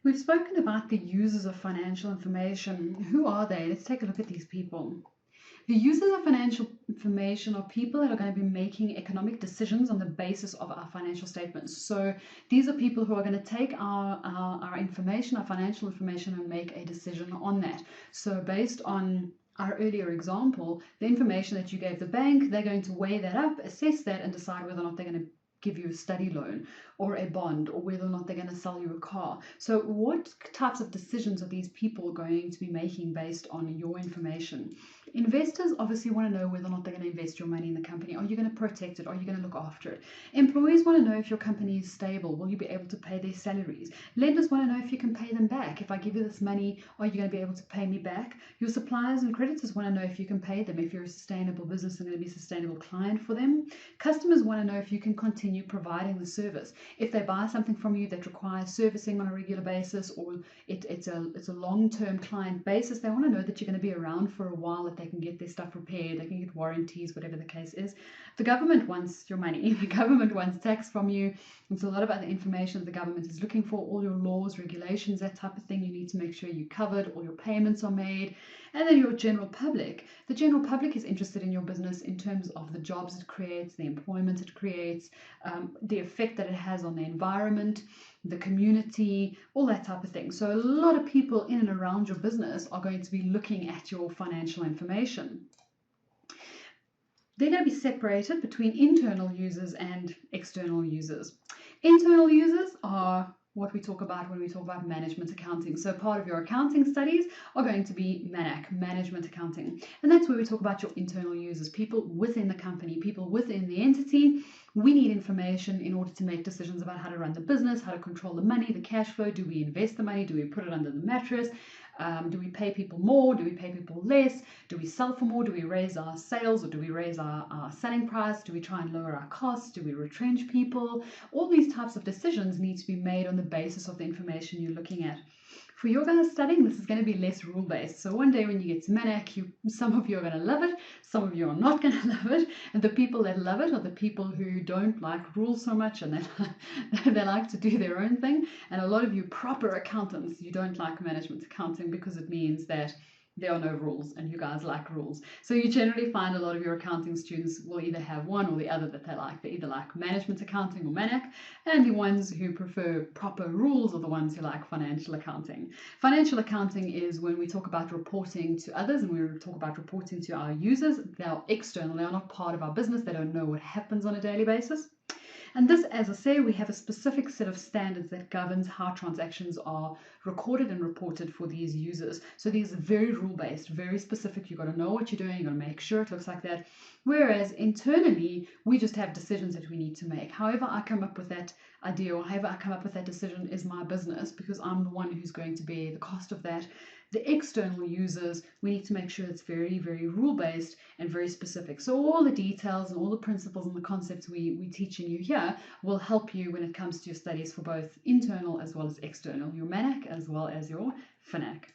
We've spoken about the users of financial information. Who are they? Let's take a look at these people. The users of financial information are people that are going to be making economic decisions on the basis of our financial statements. So these are people who are going to take our information, our financial information, and make a decision on that. So based on our earlier example, the information that you gave the bank, they're going to weigh that up, assess that, and decide whether or not they're going to give you a study loan or a bond, or whether or not they're going to sell you a car. So what types of decisions are these people going to be making based on your information? Investors obviously want to know whether or not they're going to invest your money in the company. Are you going to protect it? Are you going to look after it? Employees want to know if your company is stable. Will you be able to pay their salaries? Lenders want to know if you can pay them back. If I give you this money, are you going to be able to pay me back? Your suppliers and creditors want to know if you can pay them, if you're a sustainable business and going to be a sustainable client for them. Customers want to know if you can continue providing the service. If they buy something from you that requires servicing on a regular basis, or it's a long-term client basis, they want to know that you're going to be around for a while, that they can get their stuff repaired, they can get warranties, whatever the case is. The government wants your money. The government wants tax from you. It's a lot of other information that the government is looking for, all your laws, regulations, that type of thing. You need to make sure you're covered, all your payments are made. And then your general public. The general public is interested in your business in terms of the jobs it creates, the employment it creates, the effect that it has on the environment, the community, all that type of thing. So a lot of people in and around your business are going to be looking at your financial information. They're going to be separated between internal users and external users. Internal users are what we talk about when we talk about management accounting. So part of your accounting studies are going to be MANAC, management accounting. And that's where we talk about your internal users, people within the company, people within the entity. We need information in order to make decisions about how to run the business, how to control the money, the cash flow. Do we invest the money? Do we put it under the mattress? Do we pay people more? Do we pay people less? Do we sell for more? Do we raise our sales, or do we raise our selling price? Do we try and lower our costs? Do we retrench people? All these types of decisions need to be made on the basis of the information you're looking at. For your guys studying, this is going to be less rule-based. So one day when you get to MANAC, some of you are going to love it, some of you are not going to love it. And the people that love it are the people who don't like rules so much, and they like to do their own thing. And a lot of you proper accountants, you don't like management accounting because it means that there are no rules and you guys like rules. So you generally find a lot of your accounting students will either have one or the other that they like. They either like management accounting or MANAC, and the ones who prefer proper rules are the ones who like financial accounting. Financial accounting is when we talk about reporting to others and we talk about reporting to our users. They are external. They are not part of our business. They don't know what happens on a daily basis. And this, as I say, we have a specific set of standards that governs how transactions are recorded and reported for these users. So these are very rule-based, very specific. You've got to know what you're doing. You've got to make sure it looks like that. Whereas internally, we just have decisions that we need to make. However I come up with that idea, or however I come up with that decision, is my business, because I'm the one who's going to bear the cost of that. The external users, we need to make sure it's very, very rule-based and very specific. So all the details and all the principles and the concepts we're teaching you here will help you when it comes to your studies for both internal as well as external, your MANAC as well as your FANAC.